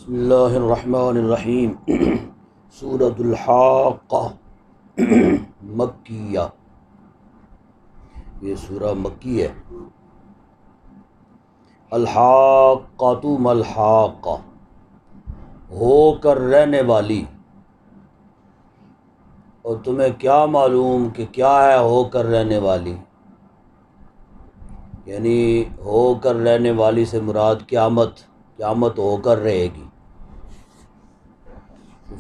بسم اللہ الرحمن الرحیم سورۃ الحاقہ مکیہ، یہ سورہ مکی ہے۔ الحاقۃ ما الحاقہ، ہو کر رہنے والی، اور تمہیں کیا معلوم کہ کیا ہے ہو کر رہنے والی، یعنی ہو کر رہنے والی سے مراد قیامت ہو کر رہے گی۔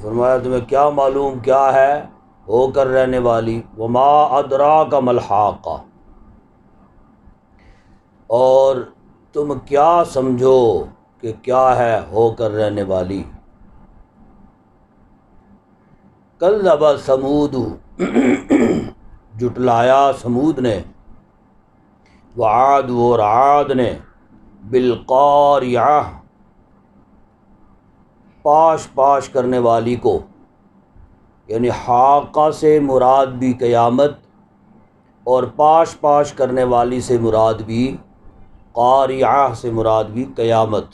فرمایا تمہیں کیا معلوم کیا ہے ہو کر رہنے والی، وما ادراک ما الحاقہ، اور تم کیا سمجھو کہ کیا ہے ہو کر رہنے والی۔ کذب ثمود، جٹلایا سمود نے، وعاد اور عاد نے، بالقاریعہ، پاش کرنے والی کو، یعنی حاقہ سے مراد بھی قیامت اور پاش کرنے والی سے مراد بھی، قاریعہ سے مراد بھی قیامت،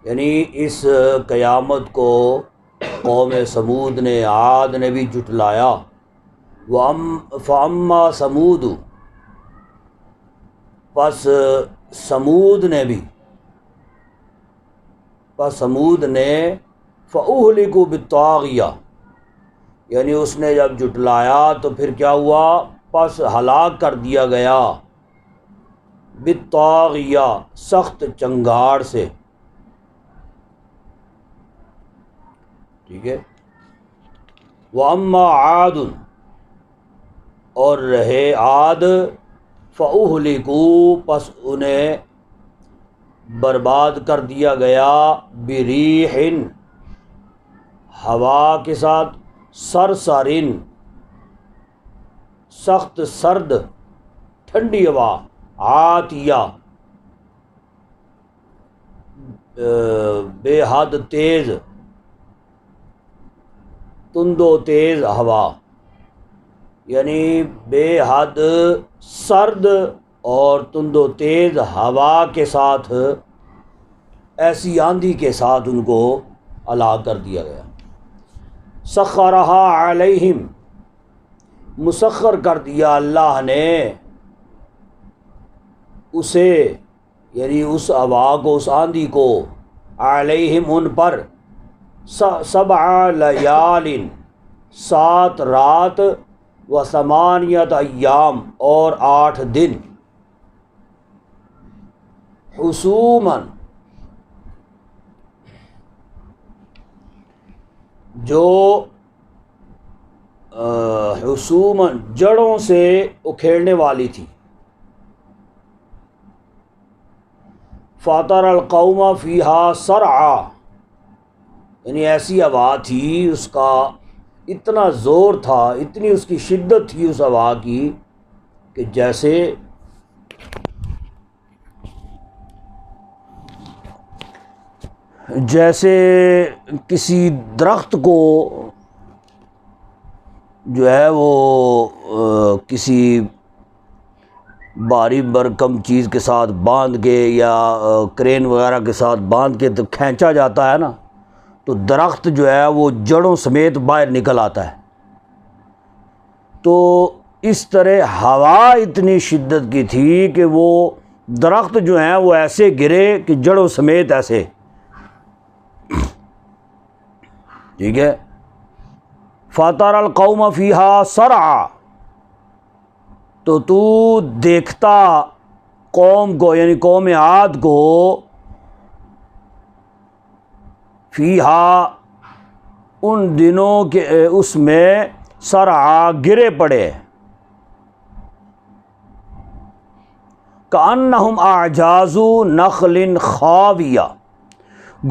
یعنی اس قیامت کو قوم سمود نے، عاد نے بھی جٹلایا۔ فَأَمَّا سمود، پس سمود نے فَأُهْلِكُوا بِالطَّاغِیَةِ، یعنی اس نے جب جٹلایا تو پھر کیا ہوا، پس ہلاک کر دیا گیا، بالطاغیہ، سخت چنگاڑ سے، ٹھیک ہے۔ وَأَمَّا عَادٌ، اور رہے عاد، فَأُهْلِكُوا، پس انہیں برباد کر دیا گیا، بِرِیحٍ، ہوا کے ساتھ، صرصرٍ، سخت سرد ٹھنڈی ہوا، عاتیہ، بے حد تیز، تند و تیز ہوا، یعنی بے حد سرد اور تند و تیز ہوا کے ساتھ، ایسی آندھی کے ساتھ ان کو ہلاک کر دیا گیا۔ سخرہا علیہم، مسخر کر دیا اللہ نے اسے، یعنی اس ہوا کو، اس آندھی کو، علیہم ان پر، 7 لیال، 7 رات، و8 ایام، اور 8 دن، حسوماً، جو حسوماً جڑوں سے اکھیڑنے والی تھی۔ فَتَرَى الْقَوْمَ فِيهَا صَرْعَىٰ، یعنی ایسی ہوا تھی، اس کا اتنا زور تھا، اتنی اس کی شدت تھی اس ہوا کی، کہ جیسے کسی درخت کو جو ہے وہ کسی بھاری بھرکم چیز کے ساتھ باندھ کے، یا کرین وغیرہ کے ساتھ باندھ کے تو کھینچا جاتا ہے نا، تو درخت جو ہے وہ جڑوں سمیت باہر نکل آتا ہے۔ تو اس طرح ہوا اتنی شدت کی تھی کہ وہ درخت جو ہیں وہ ایسے گرے کہ جڑوں سمیت ایسے، ٹھیک ہے۔ فَتَرَى الْقَوْمَ فِيهَا صَرْعَىٰ، تو دیکھتا قوم کو، یعنی قوم عاد کو، فیہا، ان دنوں کے اس میں، صرعا، گرے پڑے، کأنہم اعجاز نخل خاویہ،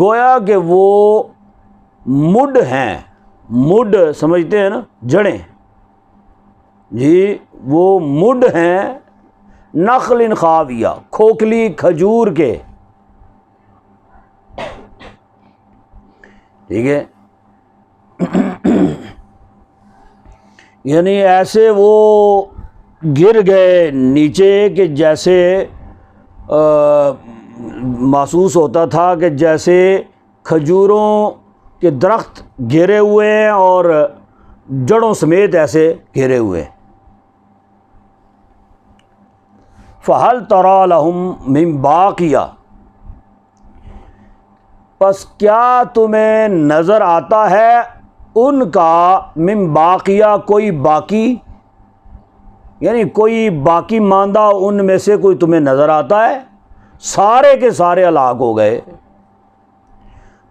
گویا کہ وہ مڈ ہیں، مڈ سمجھتے ہیں نا، جڑیں، جی وہ مڈ ہیں، نخل خاویہ، کھوکھلی کھجور کے، ٹھیک ہے۔ یعنی ایسے وہ گر گئے نیچے کہ جیسے محسوس ہوتا تھا کہ جیسے کھجوروں کے درخت گھیرے ہوئے ہیں اور جڑوں سمیت ایسے گھیرے ہوئے ہیں۔ فَهَلْ تَرَىٰ لَهُم مِّن بَاقِیَةٍ، پس کیا تمہیں نظر آتا ہے ان کا من باقیہ کوئی باقی، یعنی کوئی باقی ماندہ ان میں سے کوئی تمہیں نظر آتا ہے؟ سارے کے سارے ہلاک ہو گئے۔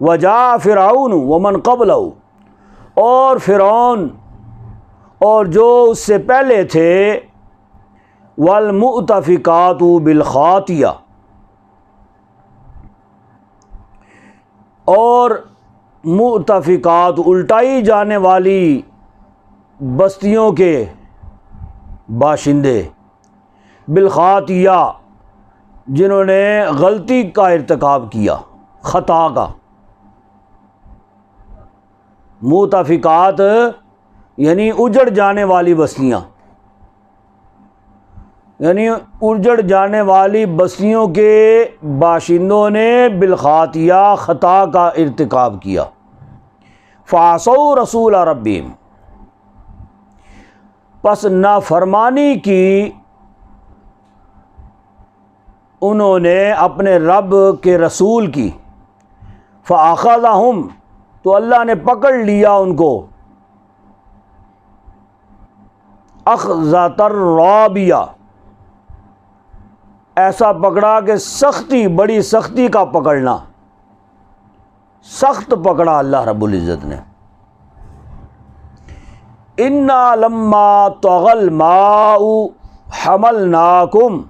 وَجَاءَ فِرْعَوْنُ وَمَنْ قَبْلَهُ، اور فرعون اور جو اس سے پہلے تھے، وَالْمُؤْتَفِقَاتُ بِالْخَاطِئَةِ، اور مؤتفقات الٹائی جانے والی بستیوں کے باشندے، بالخاطیہ جنہوں نے غلطی کا ارتکاب کیا، خطا کا۔ مؤتفقات یعنی اجڑ جانے والی بستیاں، یعنی اجڑ جانے والی بستیوں کے باشندوں نے بالخاطیہ خطا کا ارتکاب کیا۔ فعصوا رسول ربہم، پس نافرمانی کی انہوں نے اپنے رب کے رسول کی۔ فاخذہم، تو اللہ نے پکڑ لیا ان کو، اخذۃ الرابیہ، ایسا پکڑا کہ سختی، بڑی سختی کا پکڑنا، سخت پکڑا اللہ رب العزت نے۔ انا لما طغى الماء حملناکم،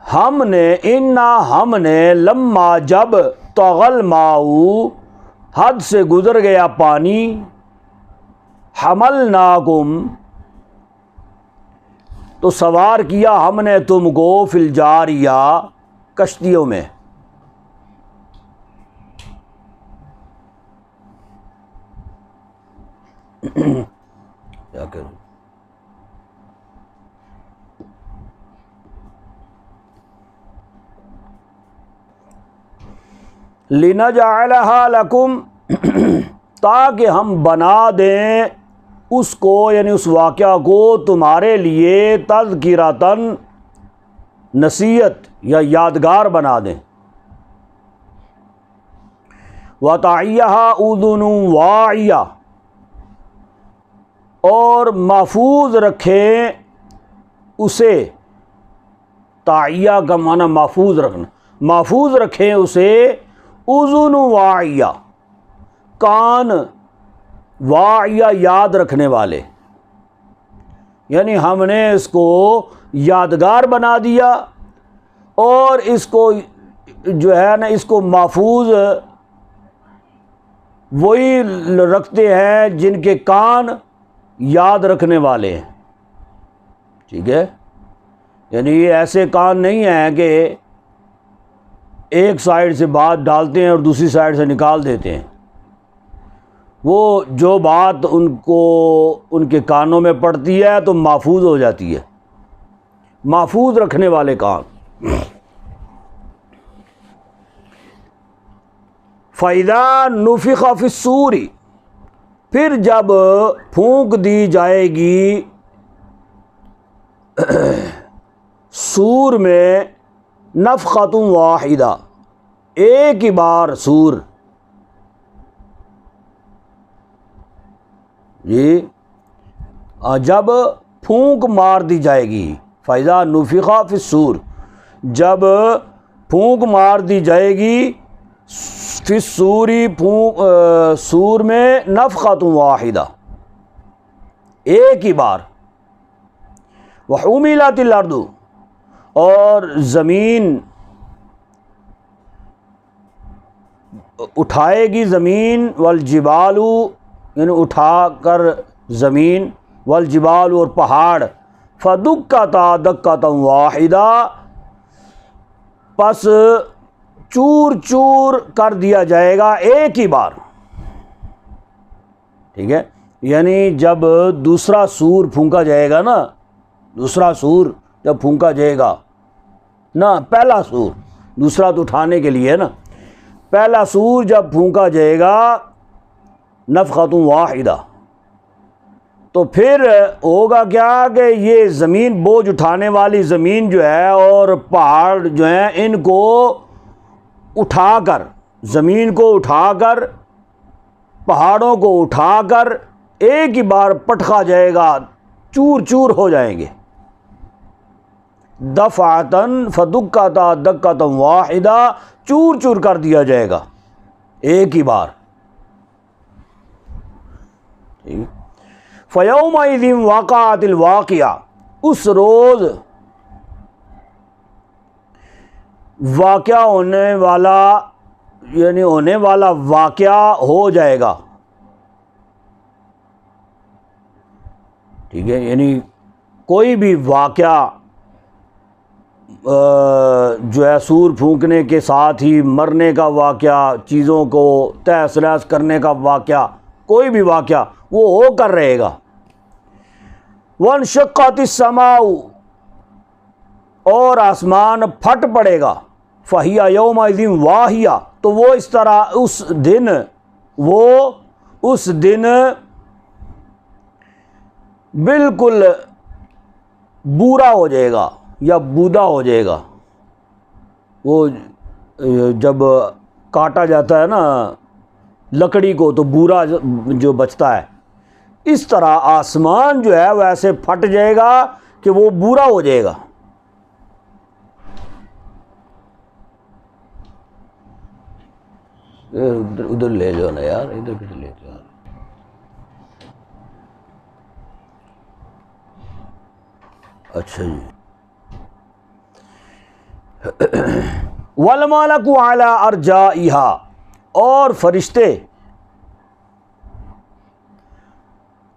ہم نے لما جب طغى الماء حد سے گزر گیا پانی، حملناکم تو سوار کیا ہم نے تم کو، فی الجاریہ کشتیوں میں۔ کیا کروں؟ لِنَجْعَلَهَا لَكُمْ، تاکہ ہم بنا دیں اس کو، یعنی اس واقعہ کو تمہارے لیے، تذکرۃً نصیحت یا یادگار بنا دیں۔ وَتَعِيَّهَا أُذُنٌ وَاعِيَةٌ، اور محفوظ رکھیں اسے، تعیہ کا معنی محفوظ رکھنا، محفوظ رکھیں اسے، اذن واعیہ، کان واعیہ یاد رکھنے والے، یعنی ہم نے اس کو یادگار بنا دیا، اور اس کو جو ہے نا، اس کو محفوظ وہی رکھتے ہیں جن کے کان یاد رکھنے والے ہیں۔ ٹھیک ہے، یعنی یہ ایسے کان نہیں ہیں کہ ایک سائیڈ سے بات ڈالتے ہیں اور دوسری سائیڈ سے نکال دیتے ہیں۔ وہ جو بات ان کے کانوں میں پڑتی ہے تو محفوظ ہو جاتی ہے، محفوظ رکھنے والے کان۔ فَإِذَا نُفِخَ فِي الصُّورِ، پھر جب پھونک دی جائے گی سور میں، نفخۃ واحدہ، ایک ہی بار سور، جی جب پھونک مار دی جائے گی، فَإِذَا نُفِخَ فِي الصُّورِ، جب پھونک مار دی جائے گی فی الصور، سور میں، نفخۃ واحدہ، ایک ہی بار۔ وحملت الارض، اور زمین اٹھائے گی زمین، والجبال، یعنی اٹھا کر زمین، والجبال، اور پہاڑ، فدکتا دکتا واحدہ، پس چور چور کر دیا جائے گا ایک ہی بار۔ ٹھیک ہے، یعنی جب دوسرا سور پھونکا جائے گا نا، دوسرا سور جب پھونکا جائے گا نا، پہلا سور، دوسرا تو اٹھانے کے لیے ہے نا، پہلا سور جب پھونکا جائے گا نفخۃ واحدہ، تو پھر ہوگا کیا کہ یہ زمین، بوجھ اٹھانے والی زمین جو ہے اور پہاڑ جو ہیں، ان کو اٹھا کر، زمین کو اٹھا کر، پہاڑوں کو اٹھا کر ایک ہی بار پٹخا جائے گا، چور چور ہو جائیں گے، دفعتاً فدکتا دکتا واحدہ، چور چور کر دیا جائے گا ایک ہی بار۔ فَيَوْمَئِذٍ وَقَعَتِ الْوَاقِعَةُ، اس روز واقعہ ہونے والا، یعنی ہونے والا واقعہ ہو جائے گا، ٹھیک ہے، یعنی کوئی بھی واقعہ جو ہے سور پھونکنے کے ساتھ ہی مرنے کا واقعہ، چیزوں کو تہس نہس کرنے کا واقعہ، کوئی بھی واقعہ وہ ہو کر رہے گا۔ وَانشَقَّتِ السَّمَاءُ، اور آسمان پھٹ پڑے گا، فَهِيَ يَوْمَئِذٍ وَاهِيَةٌ، تو وہ اس طرح اس دن بالکل بورا ہو جائے گا یا بودا ہو جائے گا۔ وہ جب کاٹا جاتا ہے نا لکڑی کو تو بورا جو بچتا ہے، اس طرح آسمان جو ہے وہ ایسے پھٹ جائے گا کہ وہ بورا ہو جائے گا۔ ادھر لے جاؤ نا یار، ادھر کدھر لے جاؤ۔ اچھا جی، وَالْمَلَكُ عَلَىٰ أَرْجَائِهَا، اور فرشتے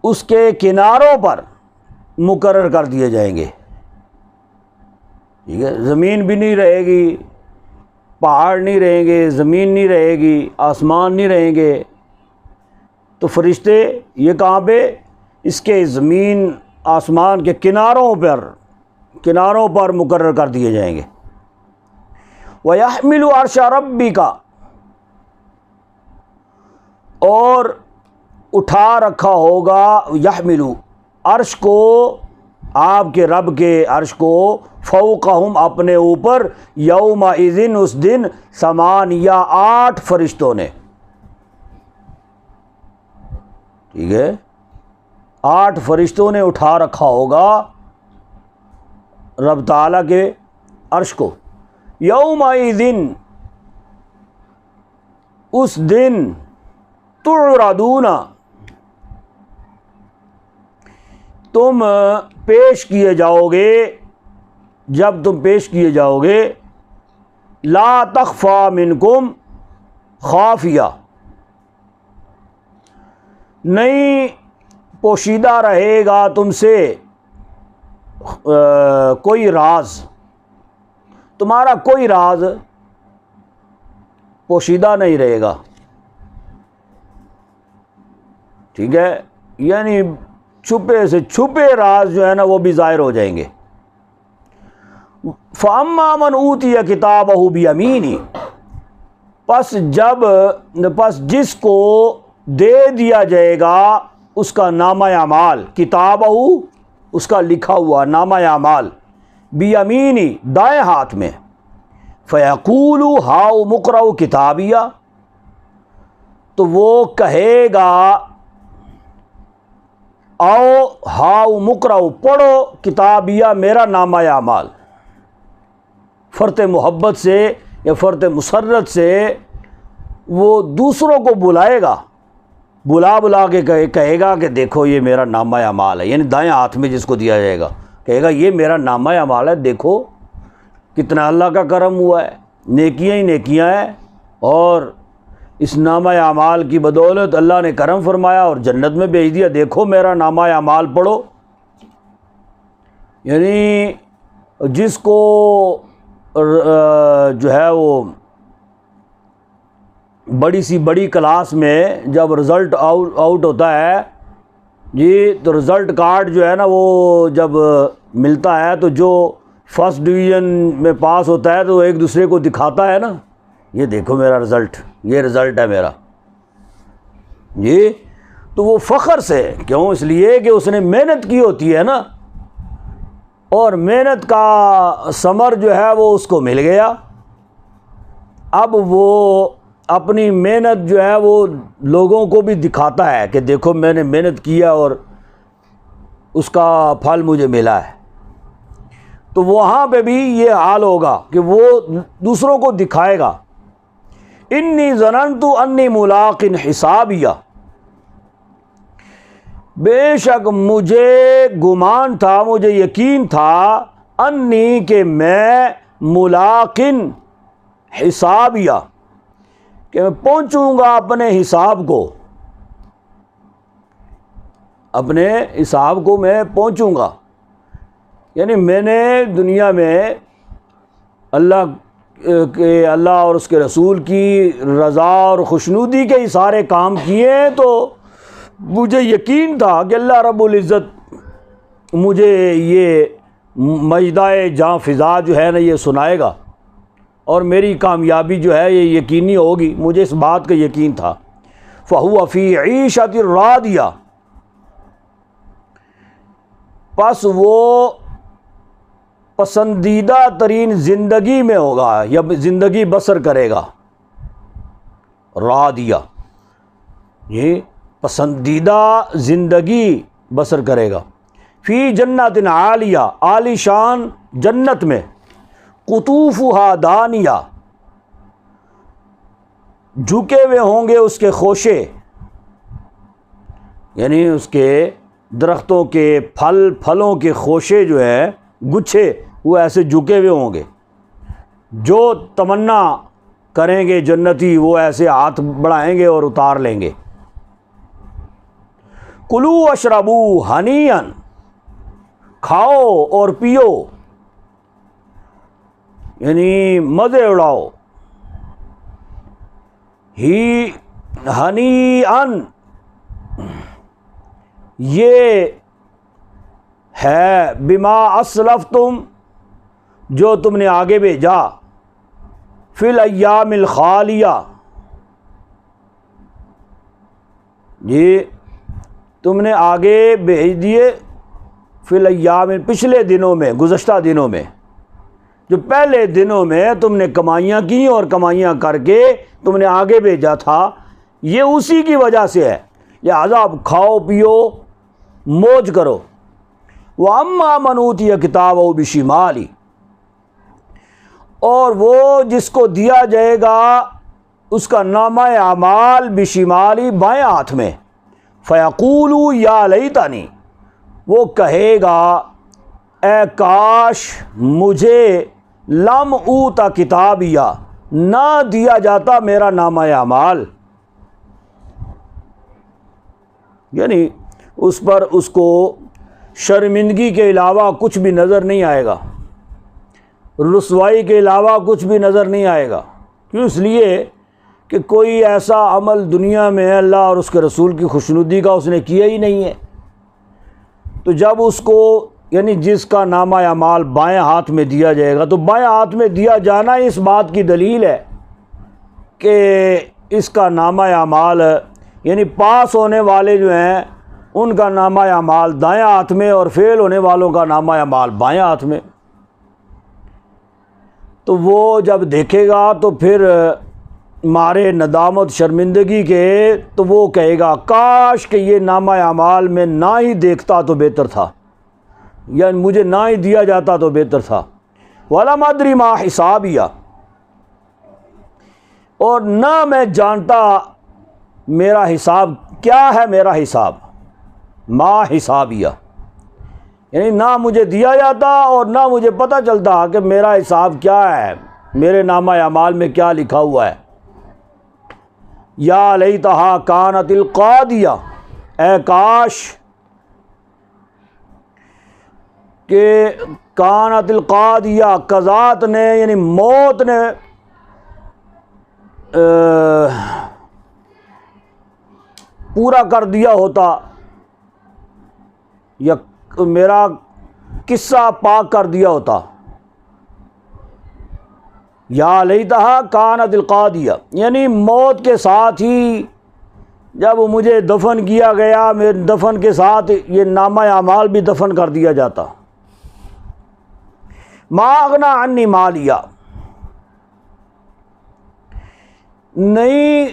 اس کے کناروں پر مقرر کر دیے جائیں گے، ٹھیک ہے، زمین بھی نہیں رہے گی، پہاڑ نہیں رہیں گے، زمین نہیں رہے گی، آسمان نہیں رہیں گے، تو فرشتے یہ کہاں پہ، اس کے زمین آسمان کے کناروں پر مقرر کر دیے جائیں گے۔ وَيَحْمِلُ عَرْشَ رَبِّكَ، اور اٹھا رکھا ہوگا، یحملو، عرش کو، آپ کے رب کے عرش کو، فوقہم، اپنے اوپر، یومئذ، اس دن، 8 فرشتوں نے، ٹھیک ہے، 8 فرشتوں نے اٹھا رکھا ہوگا رب تعالیٰ کے عرش کو، یومئذ، اس دن، تعرضون، تم پیش کیے جاؤ گے، جب تم پیش کیے جاؤ گے، لا تخفى منکم خافیہ، نہیں پوشیدہ رہے گا تم سے کوئی راز، تمہارا کوئی راز پوشیدہ نہیں رہے گا، ٹھیک ہے، یعنی چھپے سے چھپے راز جو ہے نا وہ بھی ظاہر ہو جائیں گے۔ فَأَمَّا مَنْ أُوتِيَ كِتَابَهُ بِيَمِينِهِ، پس جس کو دے دیا جائے گا اس کا نامہ اعمال، کتابہ، اس کا لکھا ہوا نامہ اعمال، بیمینی، دائیں ہاتھ میں، فیقول ہاؤ مقرؤ کتابیہ، تو وہ کہے گا، آؤ ہاؤ مقرؤ، پڑھو، کتابیہ، میرا نامہ اعمال، فرط محبت سے یا فرط مسرت سے وہ دوسروں کو بلائے گا، بلا کے کہے گا کہ دیکھو یہ میرا نامہ اعمال ہے، یعنی دائیں ہاتھ میں جس کو دیا جائے گا، کہے گا یہ میرا نامہ اعمال ہے، دیکھو کتنا اللہ کا کرم ہوا ہے، نیکیاں ہی نیکیاں ہیں، اور اس نامہ اعمال کی بدولت اللہ نے کرم فرمایا اور جنت میں بھیج دیا، دیکھو میرا نامہ اعمال پڑھو۔ یعنی جس کو جو ہے وہ بڑی سی بڑی کلاس میں جب رزلٹ آؤٹ ہوتا ہے جی تو رزلٹ کارڈ جو ہے نا وہ جب ملتا ہے تو جو فرسٹ ڈویژن میں پاس ہوتا ہے تو ایک دوسرے کو دکھاتا ہے نا، یہ دیکھو میرا رزلٹ، یہ رزلٹ ہے میرا جی، تو وہ فخر سے، کیوں؟ اس لیے کہ اس نے محنت کی ہوتی ہے نا، اور محنت کا ثمر جو ہے وہ اس کو مل گیا۔ اب وہ اپنی محنت جو ہے وہ لوگوں کو بھی دکھاتا ہے کہ دیکھو میں نے محنت کیا اور اس کا پھل مجھے ملا ہے۔ تو وہاں پہ بھی یہ حال ہوگا کہ وہ دوسروں کو دکھائے گا، انی ظننت انی ملاق حسابیہ، بے شک مجھے گمان تھا، مجھے یقین تھا، انی کہ میں ملاقن حسابیہ، کہ میں پہنچوں گا اپنے حساب کو، اپنے حساب کو میں پہنچوں گا۔ یعنی میں نے دنیا میں اللہ اور اس کے رسول کی رضا اور خوشنودی کے ہی سارے کام کیے، تو مجھے یقین تھا کہ اللہ رب العزت مجھے یہ مجدائے جاں فضا جو ہے نا یہ سنائے گا، اور میری کامیابی جو ہے یہ یقینی ہوگی، مجھے اس بات کا یقین تھا۔ فَهُوَ فِي عِيشَةٍ رَاضِيَةٍ، پس وہ پسندیدہ ترین زندگی میں ہوگا یا زندگی بسر کرے گا۔ راضیہ یہ پسندیدہ زندگی بسر کرے گا۔ فی جنت عالیہ، عالی شان جنت میں، قطوفہا دانیہ، جھکے ہوئے ہوں گے اس کے خوشے، یعنی اس کے درختوں کے پھلوں کے خوشے جو ہیں گچھے، وہ ایسے جھکے ہوئے ہوں گے، جو تمنا کریں گے جنتی وہ ایسے ہاتھ بڑھائیں گے اور اتار لیں گے۔ کلو اشربو ہنیئن، کھاؤ اور پیو، یعنی مزے اڑاؤ، ہی ہنیئن یہ ہے بما اسلفتم جو تم نے آگے بھیجا، فی الایام الخالیہ، یہ تم نے آگے بھیج دیے، فی الایام پچھلے دنوں میں، گزشتہ دنوں میں، جو پہلے دنوں میں تم نے کمائیاں کی اور کمائیاں کر کے تم نے آگے بھیجا تھا، یہ اسی کی وجہ سے ہے، لہذا اب کھاؤ پیو موج کرو۔ وَأَمَّا مَنْ أُوتِيَ كِتَابَهُ بِشِمَالِهِ، اور وہ جس کو دیا جائے گا اس کا نامہ اعمال بشمالی، بائیں ہاتھ میں، فَيَقُولُ يَا لَيْتَنِي، وہ کہے گا اے کاش مجھے لم اوتا کتابیہ، نہ دیا جاتا میرا نامہ اعمال، یعنی اس پر اس کو شرمندگی کے علاوہ کچھ بھی نظر نہیں آئے گا، رسوائی کے علاوہ کچھ بھی نظر نہیں آئے گا۔ کیوں؟ اس لیے کہ کوئی ایسا عمل دنیا میں اللہ اور اس کے رسول کی خوشنودی کا اس نے کیا ہی نہیں ہے۔ تو جب اس کو، یعنی جس کا نامہ اعمال بائیں ہاتھ میں دیا جائے گا، تو بائیں ہاتھ میں دیا جانا اس بات کی دلیل ہے کہ اس کا نامہ اعمال، یعنی پاس ہونے والے جو ہیں ان کا نامہ اعمال دائیں ہاتھ میں، اور فیل ہونے والوں کا نامہ اعمال بائیں ہاتھ میں۔ تو وہ جب دیکھے گا تو پھر مارے ندامت شرمندگی کے، تو وہ کہے گا کاش کہ یہ نامہ اعمال میں نہ ہی دیکھتا تو بہتر تھا، یا مجھے نہ ہی دیا جاتا تو بہتر تھا۔ وَلَمْ أَدْرِ مَا حِسَابِيَهْ، اور نہ میں جانتا میرا حساب کیا ہے، میرا حساب، ما حسابیہ، یعنی نہ مجھے دیا جاتا اور نہ مجھے پتہ چلتا کہ میرا حساب کیا ہے، میرے نامہ اعمال میں کیا لکھا ہوا ہے۔ یا لیتہا کانت القاضیہ، اے کاش کہ کانت القاضیہ، قضات نے یعنی موت نے پورا کر دیا ہوتا، یا میرا قصہ پاک کر دیا ہوتا. یا لیتہا کانت القاضیہ، یعنی موت کے ساتھ ہی جب مجھے دفن کیا گیا، میرے دفن کے ساتھ یہ نامہ اعمال بھی دفن کر دیا جاتا. ما اغنی عنی مالیہ، نہیں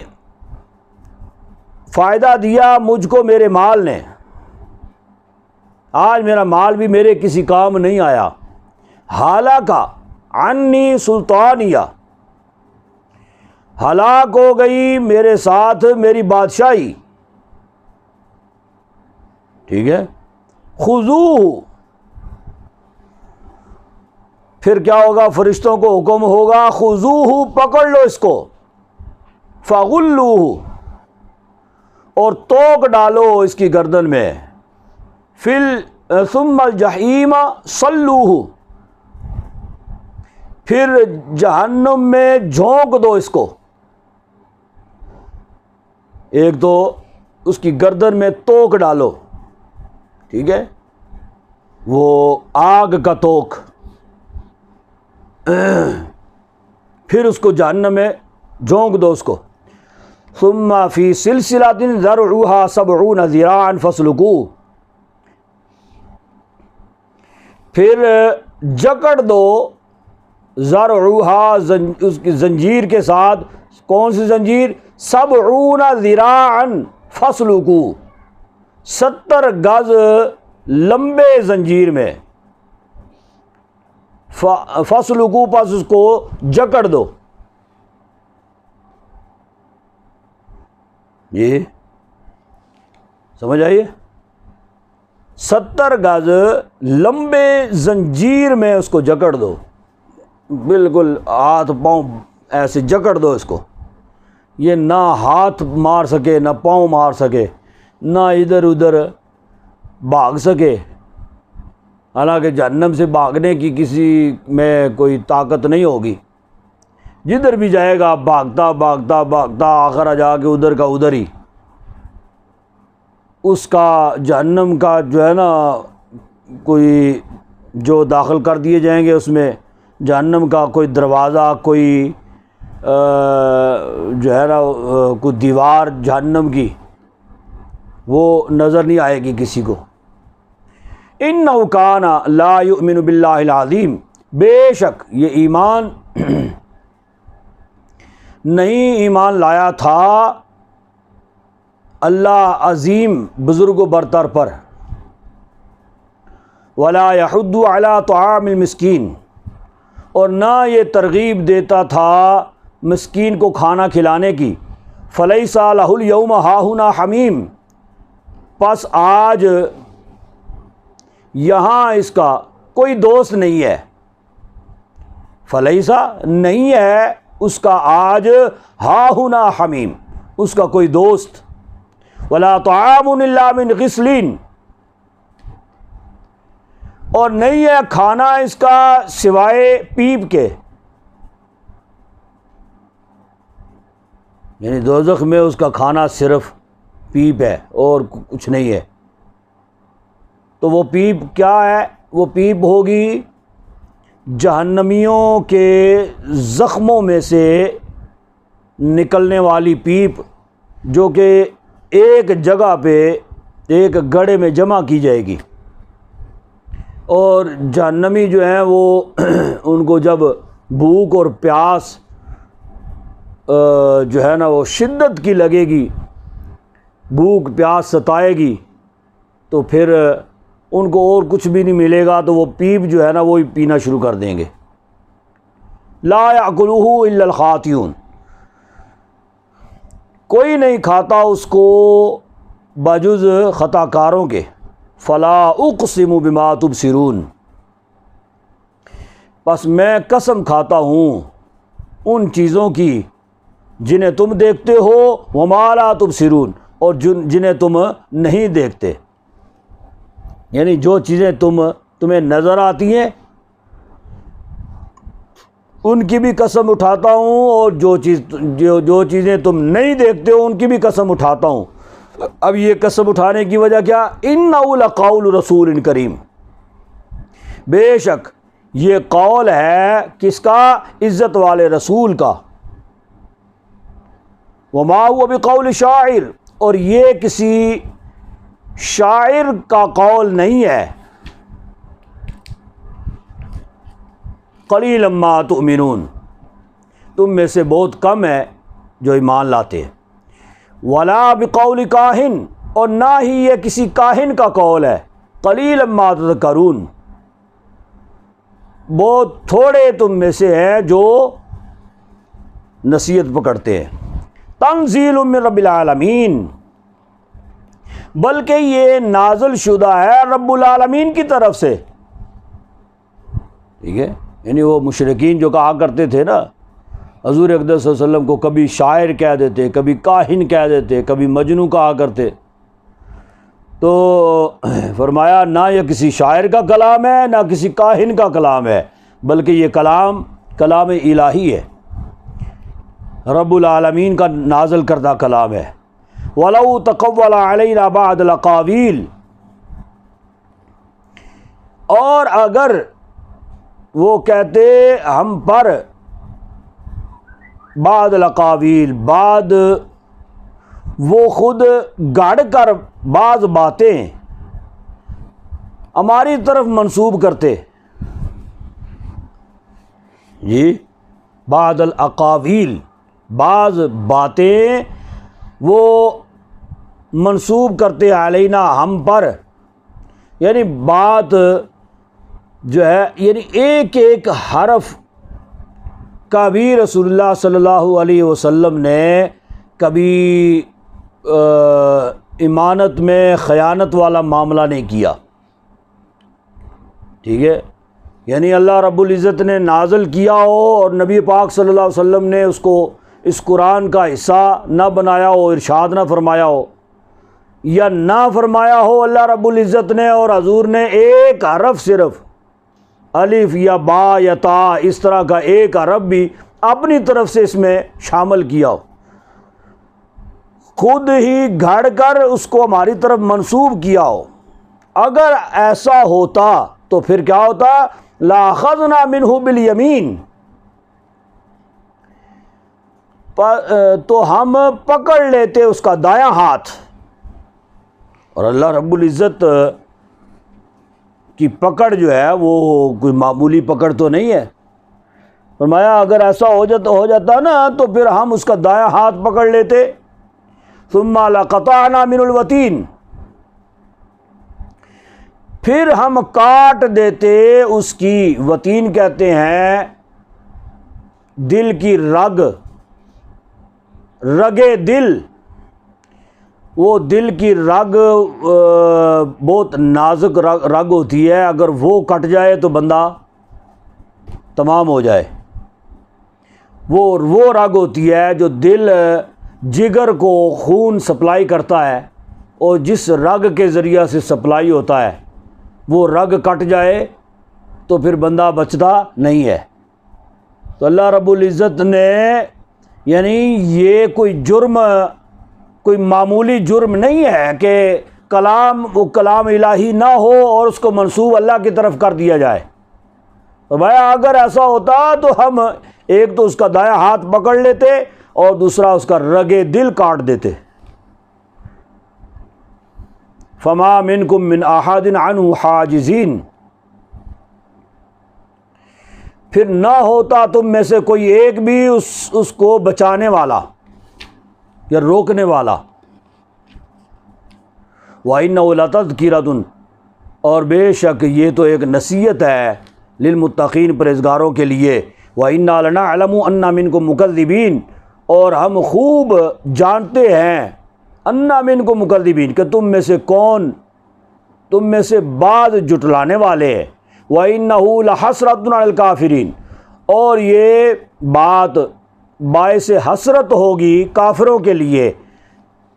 فائدہ دیا مجھ کو میرے مال نے، آج میرا مال بھی میرے کسی کام نہیں آیا. ہلاکا عنی سلطانیہ، ہلاک ہو گئی میرے ساتھ میری بادشاہی. ٹھیک ہے. خذوہ، پھر کیا ہوگا؟ فرشتوں کو حکم ہوگا خذوہ، پکڑ لو اس کو، فغلوہ، اور توک ڈالو اس کی گردن میں، ثم الجحیم صلوہ، پھر جہنم میں جھونک دو اس کو. ایک تو اس کی گردن میں توک ڈالو، ٹھیک ہے، وہ آگ کا توک، پھر اس کو جہنم میں جھونک دو اس کو. ثم فی سلسلۃ ذرعها 70 ذراعا فاسلکوہ، پھر جکڑ دو ذرعها، اس کی زنجیر کے ساتھ. کون سی زنجیر؟ 70 ذراعا فاسلکوہ، 70 گز لمبے زنجیر میں. فاسلکوہ، پس اس کو جکڑ دو. یہ سمجھ آئیے، 70 گز لمبے زنجیر میں اس کو جکڑ دو، بالکل ہاتھ پاؤں ایسے جکڑ دو اس کو. یہ نہ ہاتھ مار سکے، نہ پاؤں مار سکے، نہ ادھر ادھر بھاگ سکے. حالانکہ جہنم سے بھاگنے کی کسی میں کوئی طاقت نہیں ہوگی، جدھر بھی جائے گا بھاگتا بھاگتا بھاگتا آخر جا کے ادھر کا ادھر ہی. اس کا جہنم کا جو ہے نا، کوئی جو داخل کر دیے جائیں گے اس میں، جہنم کا کوئی دروازہ، کوئی جو ہے نا کوئی دیوار جہنم کی، وہ نظر نہیں آئے گی کسی کو. انہ کان لا یؤمن باللہ العظیم، بے شک یہ ایمان نہیں ایمان لایا تھا اللہ عظیم بزرگ و برتر پر. ولا یحض علی طعام المسکین، اور نہ یہ ترغیب دیتا تھا مسکین کو کھانا کھلانے کی. فلیس لہ الیوم ہاہنا حمیم، پس آج یہاں اس کا کوئی دوست نہیں ہے. فلیسا، نہیں ہے اس کا آج ہاہنا حمیم، اس کا کوئی دوست. ولا طعام الا من غسلین، اور نہیں ہے کھانا اس کا سوائے پیپ کے. یعنی دوزخ میں اس کا کھانا صرف پیپ ہے اور کچھ نہیں ہے. تو وہ پیپ کیا ہے؟ وہ پیپ ہوگی جہنمیوں کے زخموں میں سے نکلنے والی پیپ، جو کہ ایک جگہ پہ ایک گڑھے میں جمع کی جائے گی. اور جہنمی جو ہیں وہ ان کو جب بھوک اور پیاس جو ہے نا وہ شدت کی لگے گی، بھوک پیاس ستائے گی، تو پھر ان کو اور کچھ بھی نہیں ملے گا، تو وہ پیپ جو ہے نا وہی پینا شروع کر دیں گے. لا یأکلہ الا الخاطئون، کوئی نہیں کھاتا اس کو بجز خطا کاروں کے. فلا اقسم بما تبصرون، پس میں قسم کھاتا ہوں ان چیزوں کی جنہیں تم دیکھتے ہو، وما لا تبصرون، اور جنہیں تم نہیں دیکھتے. یعنی جو چیزیں تمہیں نظر آتی ہیں ان کی بھی قسم اٹھاتا ہوں، اور جو چیزیں تم نہیں دیکھتے ہو ان کی بھی قسم اٹھاتا ہوں. اب یہ قسم اٹھانے کی وجہ کیا؟ اِنَّهُ لَقَوْلُ رَسُولٍ کریم، بے شک یہ قول ہے کس کا؟ عزت والے رسول کا۔ وَمَا هُوَ بِقَوْلِ شَاعِرٍ، اور یہ کسی شاعر کا قول نہیں ہے۔ قَلِيلًا مَا تُؤْمِنُونَ، تم میں سے بہت کم ہے جو ایمان لاتے ہیں۔ وَلَا بِقَوْلِ کاہن، اور نہ ہی یہ کسی کاہن کا قول ہے۔ قَلِيلًا مَا تَذَكَّرُونَ، بہت تھوڑے تم میں سے ہیں جو نصیحت پکڑتے ہیں۔ تنزیل من رب العالمین، بلکہ یہ نازل شدہ ہے رب العالمین کی طرف سے۔ ٹھیک ہے، یعنی وہ مشرکین جو کہا کرتے تھے نا حضور اقدس صلی اللہ علیہ وسلم کو، کبھی شاعر کہہ دیتے، کبھی کاہن کہہ دیتے، کبھی مجنوں کہا کرتے، تو فرمایا نہ یہ کسی شاعر کا کلام ہے نہ کسی کاہن کا کلام ہے، بلکہ یہ کلام الہی ہے، رب العالمین کا نازل کردہ کلام ہے۔ وَلَوْ تَقَوَّلَ عَلَيْنَا بَعْضَ الْأَقَاوِيلِ، اور اگر وہ کہتے ہم پر بعض الاقاویل، بعد وہ خود گاڑ کر بعض باتیں ہماری طرف منسوب کرتے، جی بعض الاقاویل، بعض باتیں وہ منسوب کرتے علینا ہم پر، یعنی بات جو ہے، یعنی ایک ایک حرف کا بھی رسول اللہ صلی اللہ علیہ وسلم نے کبھی امانت میں خیانت والا معاملہ نہیں کیا۔ ٹھیک ہے، یعنی اللہ رب العزت نے نازل کیا ہو اور نبی پاک صلی اللہ علیہ وسلم نے اس کو اس قرآن کا حصہ نہ بنایا ہو، ارشاد نہ فرمایا ہو، یا نہ فرمایا ہو اللہ رب العزت نے، اور حضور نے ایک حرف صرف الف یا با یا تا اس طرح کا ایک حرف بھی اپنی طرف سے اس میں شامل کیا ہو، خود ہی گھڑ کر اس کو ہماری طرف منسوب کیا ہو، اگر ایسا ہوتا تو پھر کیا ہوتا؟ لَأَخَذْنَا مِنْهُ بِالْيَمِينِ، تو ہم پکڑ لیتے اس کا دایاں ہاتھ۔ اور اللہ رب العزت کی پکڑ جو ہے وہ کوئی معمولی پکڑ تو نہیں ہے۔ فرمایا اگر ایسا ہو جاتا نا تو پھر ہم اس کا دایاں ہاتھ پکڑ لیتے۔ ثُمَّ لَقَطَعْنَا مِنُ الْوَتِينِ، پھر ہم کاٹ دیتے اس کی، وتین کہتے ہیں دل کی رگ، رگے دل، وہ دل کی رگ بہت نازک رگ ہوتی ہے، اگر وہ کٹ جائے تو بندہ تمام ہو جائے۔ وہ رگ ہوتی ہے جو دل جگر کو خون سپلائی کرتا ہے، اور جس رگ کے ذریعہ سے سپلائی ہوتا ہے وہ رگ کٹ جائے تو پھر بندہ بچتا نہیں ہے۔ تو اللہ رب العزت نے، یعنی یہ کوئی معمولی جرم نہیں ہے کہ وہ کلام الہی نہ ہو اور اس کو منسوب اللہ کی طرف کر دیا جائے۔ تو بھائی اگر ایسا ہوتا تو ہم ایک تو اس کا دایاں ہاتھ پکڑ لیتے اور دوسرا اس کا رگے دل کاٹ دیتے۔ فما منکم من احد عنہ حاجزین، پھر نہ ہوتا تم میں سے کوئی ایک بھی اس کو بچانے والا یا روکنے والا۔ وَإِنَّهُ لَتَذْكِرَةٌ، اور بے شک یہ تو ایک نصیحت ہے للمتقین، پرہیزگاروں کے لیے۔ وَإِنَّا لَنَعْلَمُ أَنَّ مِنكُم مُكَذِّبِينَ، اور ہم خوب جانتے ہیں أَنَّ مِنكُم مُكَذِّبِينَ کہ تم میں سے بعض جھٹلانے والے ہیں۔ وَإِنَّهُ لَحَسْرَةٌ عَلَى الْكَافِرِينَ، اور یہ بات باعث حسرت ہوگی کافروں کے لیے۔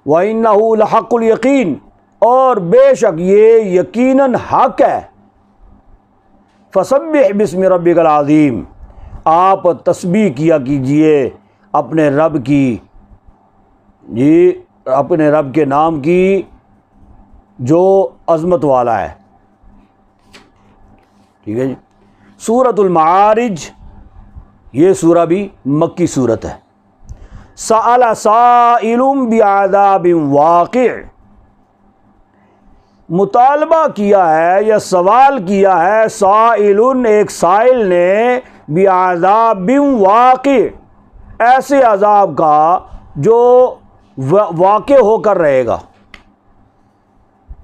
وَإِنَّهُ لَحَقُّ الْيَقِينِ، اور بے شک یہ یقیناً حق ہے۔ فَسَبِّحْ بِاسْمِ رَبِّكَ الْعَظِيمِ، آپ تسبیح کیا کیجئے اپنے رب کی، جی اپنے رب کے نام کی جو عظمت والا ہے. ٹھیک ہے جی. سورۃ المعارج یہ سورہ بھی مکی صورت ہے. سأل سائل بعذاب واقع، مطالبہ کیا ہے یا سوال کیا ہے سائل، ایک سائل نے، بعذاب واقع، ایسے عذاب کا جو واقع ہو کر رہے گا،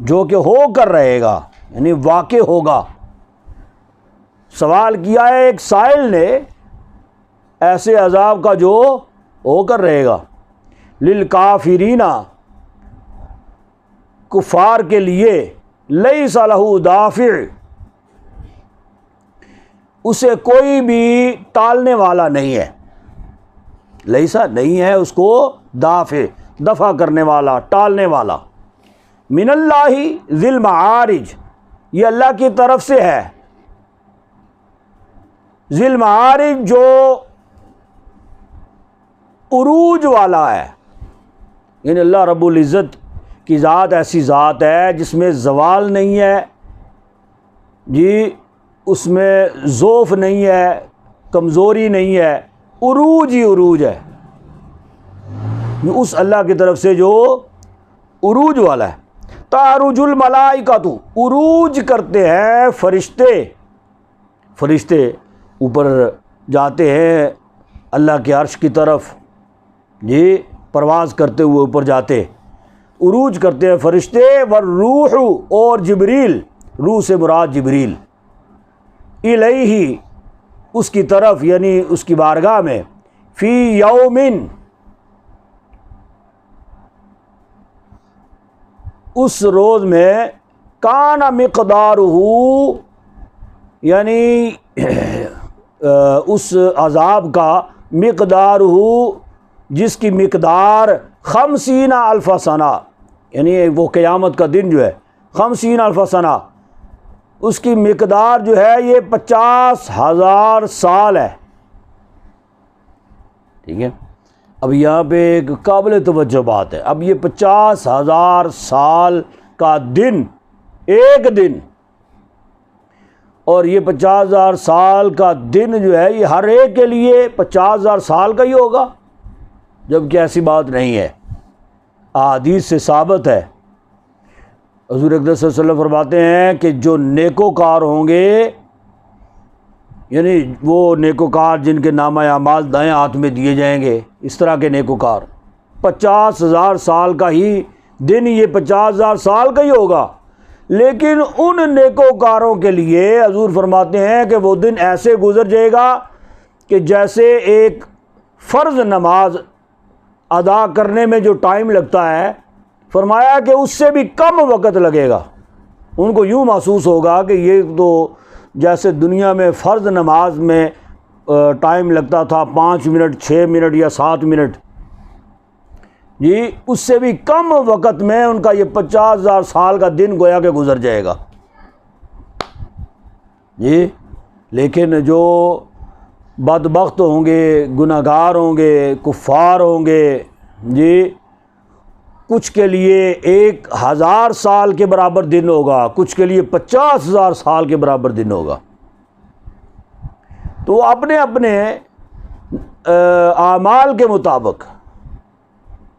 جو کہ ہو کر رہے گا یعنی واقع ہوگا. سوال کیا ہے ایک سائل نے ایسے عذاب کا جو ہو کر رہے گا. للکافرین، کفار کے لیے، لیس لہ دافع، اسے کوئی بھی ٹالنے والا نہیں ہے. لیسا نہیں ہے اس کو دافع، دفع کرنے والا، ٹالنے والا. من اللہ ذی المعارج، یہ اللہ کی طرف سے ہے. ذی المعارج جو عروج والا ہے، یعنی اللہ رب العزت کی ذات ایسی ذات ہے جس میں زوال نہیں ہے جی، اس میں ضعف نہیں ہے، کمزوری نہیں ہے، عروج ہی عروج ہے. اس اللہ کی طرف سے جو عروج والا ہے. تعرج الملائکۃ، عروج کرتے ہیں فرشتے، فرشتے اوپر جاتے ہیں اللہ کے عرش کی طرف جی، پرواز کرتے ہوئے اوپر جاتے، عروج کرتے ہیں فرشتے. والروح، اور جبریل، روح سے مراد جبریل، الیہ، اس کی طرف یعنی اس کی بارگاہ میں، فی یومن، اس روز میں، کان مقدارہ، یعنی اس عذاب کا مقدارہ، جس کی مقدار 50,000 سنہ، یعنی وہ قیامت کا دن جو ہے 50,000 سنہ، اس کی مقدار جو ہے یہ 50,000 سال ہے. ٹھیک ہے. اب یہاں پہ ایک قابل توجہ بات ہے. اب یہ 50,000 سال کا دن، ایک دن، اور یہ 50,000 سال کا دن جو ہے یہ ہر ایک کے لیے 50,000 سال کا ہی ہوگا، جبکہ ایسی بات نہیں ہے. احادیث سے ثابت ہے. حضور اقدس صلی اللہ علیہ وسلم فرماتے ہیں کہ جو نیکوکار ہوں گے، یعنی وہ نیکوکار جن کے نامہ اعمال دائیں ہاتھ میں دیے جائیں گے، اس طرح کے نیکوکار، 50,000 سال کا ہی دن یہ 50,000 سال کا ہی ہوگا. لیکن ان نیکوکاروں کے لیے حضور فرماتے ہیں کہ وہ دن ایسے گزر جائے گا کہ جیسے ایک فرض نماز ادا کرنے میں جو ٹائم لگتا ہے، فرمایا کہ اس سے بھی کم وقت لگے گا. ان کو یوں محسوس ہوگا کہ یہ تو جیسے دنیا میں فرض نماز میں ٹائم لگتا تھا 5 منٹ، 6 منٹ یا 7 منٹ، جی اس سے بھی کم وقت میں ان کا یہ 50,000 سال کا دن گویا کہ گزر جائے گا جی. لیکن جو بدبخت ہوں گے، گناہ گار ہوں گے، کفار ہوں گے جی، کچھ کے لیے 1,000 سال کے برابر دن ہوگا، کچھ کے لیے 50,000 سال کے برابر دن ہوگا. تو اپنے اپنے اعمال کے مطابق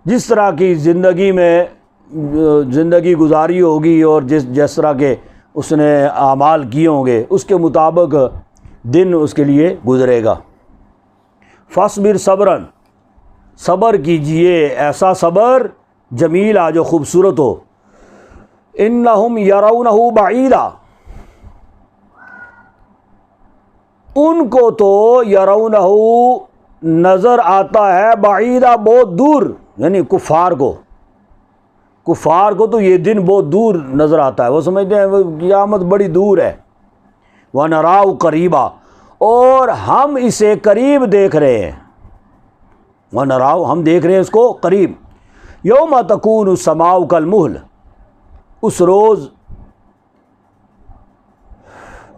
جس طرح کی زندگی میں زندگی گزاری ہوگی اور جس طرح کے اس نے اعمال کیے ہوں گے، اس کے مطابق دن اس کے لیے گزرے گا. فاصبر صبراً، صبر کیجئے ایسا صبر جمیلا جو خوبصورت ہو. انہم یرونہ بعیدا، ان کو تو یرونہ نظر آتا ہے، بعیدا بہت دور، یعنی کفار کو تو یہ دن بہت دور نظر آتا ہے، وہ سمجھتے ہیں وہ قیامت بڑی دور ہے. وَنَرَاهُ قَرِيبًا، اور ہم اسے قریب دیکھ رہے ہیں. وَنَرَاهُ، ہم دیکھ رہے ہیں اس کو قریب. یوم تکون السماء کالمہل، اس روز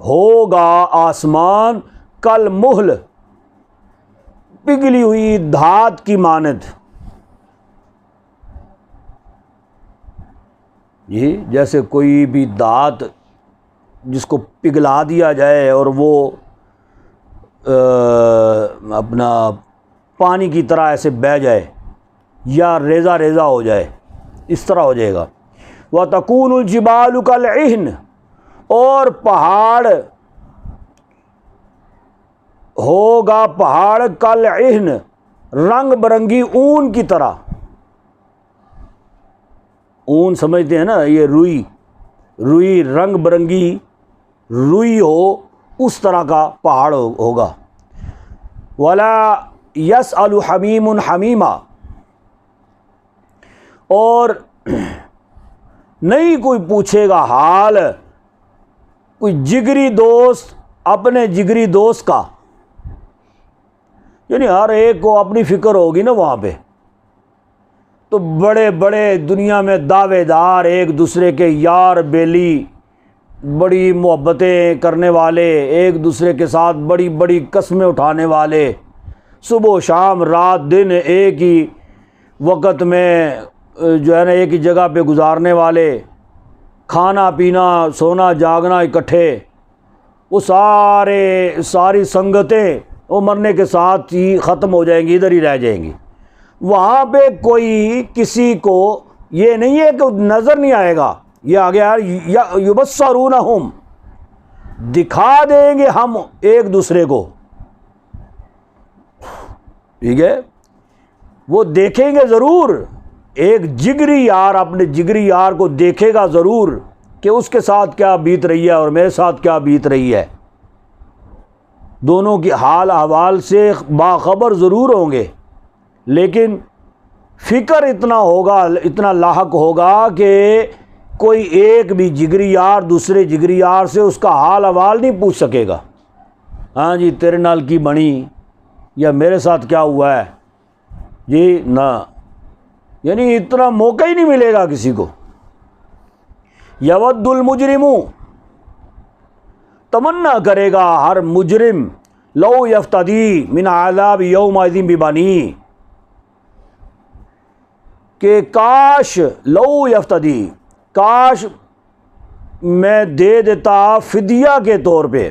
ہوگا آسمان کالمہل، پگھلی ہوئی دھات کی مانند. جی جیسے کوئی بھی دھات جس کو پگھلا دیا جائے اور وہ اپنا پانی کی طرح ایسے بہہ جائے یا ریزہ ریزہ ہو جائے، اس طرح ہو جائے گا۔ وَتَكُونُ الْجِبَالُ كَالْعِهْنِ، اور پہاڑ ہوگا پہاڑ کالعہن، رنگ برنگی اون کی طرح۔ اون سمجھتے ہیں نا، یہ روئی رنگ برنگی روئی ہو اس طرح کا پہاڑ ہوگا۔ وَلَا يَسْأَلُ حَمِيمٌ حَمِيمًا، اور نہیں کوئی پوچھے گا حال کوئی جگری دوست اپنے جگری دوست کا، یعنی ہر ایک کو اپنی فکر ہوگی نا وہاں پہ، تو بڑے بڑے دنیا میں دعوے دار، ایک دوسرے کے یار بیلی، بڑی محبتیں کرنے والے، ایک دوسرے کے ساتھ بڑی بڑی قسمیں اٹھانے والے، صبح و شام رات دن ایک ہی وقت میں جو ہے نا ایک ہی جگہ پہ گزارنے والے، کھانا پینا سونا جاگنا اکٹھے، وہ ساری سنگتیں وہ مرنے کے ساتھ ہی ختم ہو جائیں گی، ادھر ہی رہ جائیں گی۔ وہاں پہ کوئی کسی کو یہ نہیں ہے کہ نظر نہیں آئے گا، یہ آ گیا یبصرونہم، دکھا دیں گے ہم ایک دوسرے کو، ٹھیک ہے، وہ دیکھیں گے ضرور، ایک جگری یار اپنے جگری یار کو دیکھے گا ضرور کہ اس کے ساتھ کیا بیت رہی ہے اور میرے ساتھ کیا بیت رہی ہے، دونوں کی حال احوال سے باخبر ضرور ہوں گے، لیکن فکر اتنا ہوگا، اتنا لاحق ہوگا کہ کوئی ایک بھی جگری یار دوسرے جگری یار سے اس کا حال احوال نہیں پوچھ سکے گا، ہاں جی تیرے نال کی بنی یا میرے ساتھ کیا ہوا ہے جی، نہ، یعنی اتنا موقع ہی نہیں ملے گا کسی کو۔ یود المجرم، تمنا کرے گا ہر مجرم، لو یفتدی من عذاب یومئذ ببنی، کہ کاش، لو یفتدی، کاش میں دے دیتا فدیہ کے طور پہ،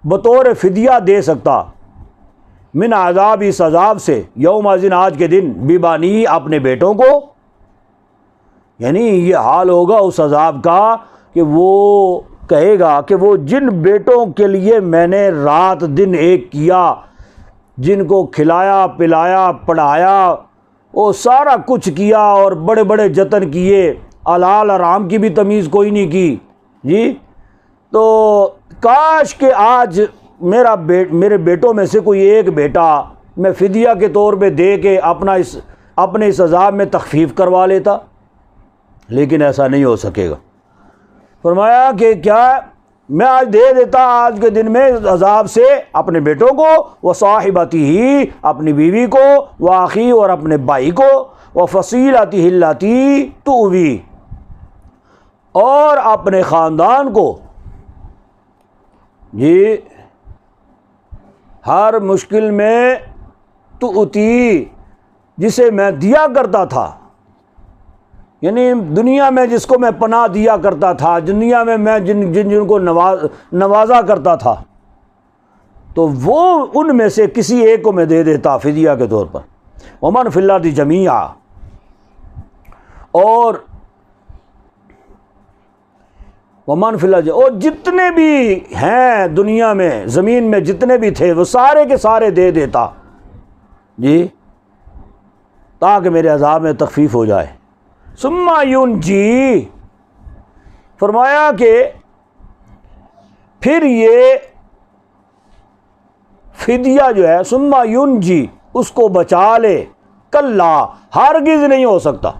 بطور فدیہ دے سکتا، من عذاب، اس عذاب سے، یوم ازن، آج کے دن، ببانی، اپنے بیٹوں کو، یعنی یہ حال ہوگا اس عذاب کا کہ وہ کہے گا کہ وہ جن بیٹوں کے لیے میں نے رات دن ایک کیا، جن کو کھلایا پلایا پڑھایا، وہ سارا کچھ کیا اور بڑے بڑے جتن کیے، حلال حرام کی بھی تمیز کوئی نہیں کی جی، تو کاش کہ آج میرے بیٹوں میں سے کوئی ایک بیٹا میں فدیہ کے طور پہ دے کے اپنے اس عذاب میں تخفیف کروا لیتا، لیکن ایسا نہیں ہو سکے گا۔ فرمایا کہ کیا میں آج دے دیتا آج کے دن میں عذاب سے اپنے بیٹوں کو، وصاحبتہ، اپنی بیوی کو، واخی، اور اپنے بھائی کو، وفصیلتہ اللاتی تؤوی، اور اپنے خاندان کو، یہ ہر مشکل میں تؤتی، جسے میں دیا کرتا تھا، یعنی دنیا میں جس کو میں پناہ دیا کرتا تھا، دنیا میں جن کو نوازا کرتا تھا، تو وہ ان میں سے کسی ایک کو میں دے دیتا فدیہ کے طور پر۔ ومن فی الارض جمیعا، اور ومن فی الارض، اور جتنے بھی ہیں دنیا میں زمین میں جتنے بھی تھے وہ سارے کے سارے دے دیتا جی، تاکہ میرے عذاب میں تخفیف ہو جائے۔ ثم ینجی، فرمایا کہ پھر یہ فدیہ جو ہے، ثم ینجی، اس کو بچا لے، کلا، ہرگز نہیں ہو سکتا،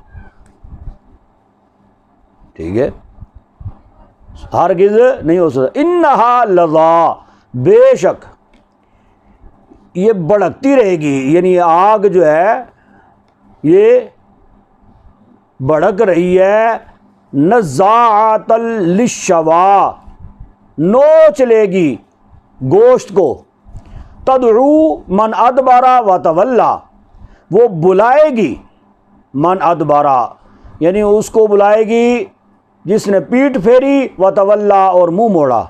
ٹھیک ہے، ہرگز نہیں ہو سکتا۔ انہا لظا، بے شک یہ بڑھتی رہے گی، یعنی آگ جو ہے یہ بھڑک رہی ہے، نزاعۃ للشوا، نوچ لے گی گوشت کو، تدعو من ادبر وتولی، وہ بلائے گی، من ادبر یعنی اس کو بلائے گی جس نے پیٹھ پھیری، وتولا اور منہ موڑا،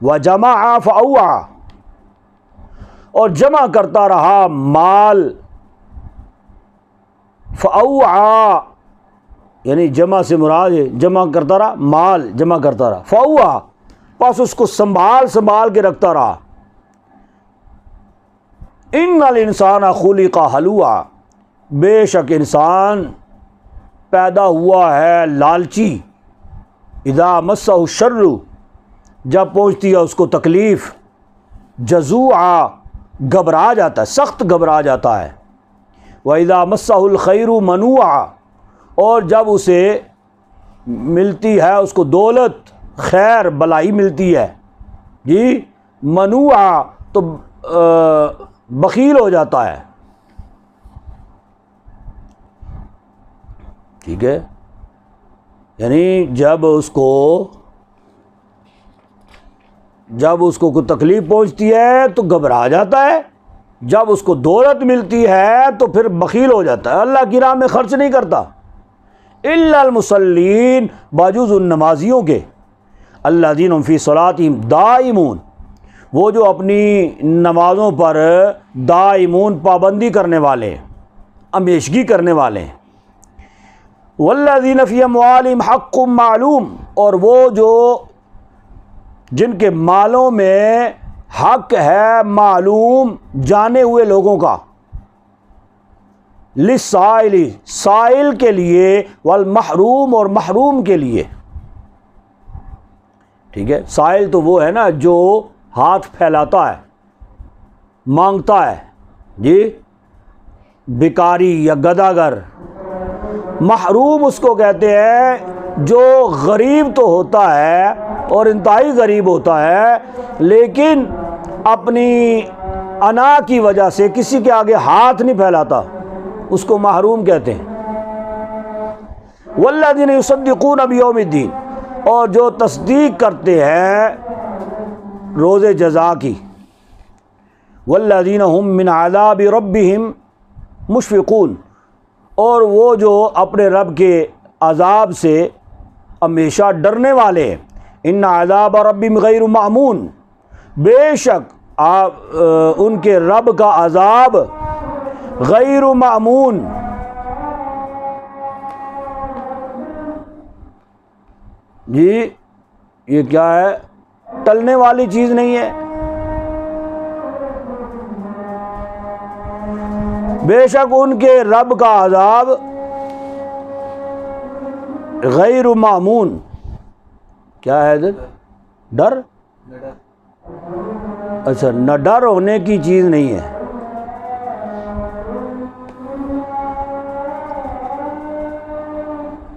وجمع فاوعى اور جمع کرتا رہا مال، فاوعى یعنی جمع سے مراد ہے جمع کرتا رہا، مال جمع کرتا رہا، فاوعى پس اس کو سنبھال کے رکھتا رہا۔ ان الانسان خلق ہلوعا بے شک انسان پیدا ہوا ہے لالچی، اذا مسہ الشر جب پہنچتی ہے اس کو تکلیف، جزوعا گھبرا جاتا ہے، سخت گھبرا جاتا ہے، وَإِذَا مَسَّهُ الْخَيْرُ مَنُوعًا اور جب اسے ملتی ہے اس کو دولت، خیر بلائی ملتی ہے، جی منوعا تو بخیل ہو جاتا ہے، ٹھیک ہے، یعنی جب اس کو کوئی تکلیف پہنچتی ہے تو گھبرا جاتا ہے، جب اس کو دولت ملتی ہے تو پھر بخیل ہو جاتا ہے، اللہ کی راہ میں خرچ نہیں کرتا۔ الا المصلین باجوز ان نمازیوں کے، الذین هم فی صلاتہم دائمون وہ جو اپنی نمازوں پر دائمون پابندی کرنے والے، ہمیشگی کرنے والے ہیں، والذین فی اموالہم حق معلوم اور وہ جو جن کے مالوں میں حق ہے معلوم جانے ہوئے لوگوں کا، للسائل سائل کے لیے، والمحروم اور محروم کے لیے، ٹھیک ہے، سائل تو وہ ہے نا جو ہاتھ پھیلاتا ہے، مانگتا ہے، جی بھکاری یا گداگر، محروم اس کو کہتے ہیں جو غریب تو ہوتا ہے اور انتہائی غریب ہوتا ہے لیکن اپنی انا کی وجہ سے کسی کے آگے ہاتھ نہیں پھیلاتا، اس کو محروم کہتے ہیں۔ والذین یصدقون بیوم الدین اور جو تصدیق کرتے ہیں روز جزا کی، والذین هم من عذاب ربهم مشفقون اور وہ جو اپنے رب کے عذاب سے ہمیشہ ڈرنے والے ہیں، ان عذاب ربهم غیر مأمون بے شک ان کے رب کا عذاب غیر مأمون جی یہ کیا ہے، ٹلنے والی چیز نہیں ہے، بے شک ان کے رب کا عذاب غیر مأمون کیا ہے ڈر، اچھا نہ ڈر ہونے کی چیز نہیں ہے،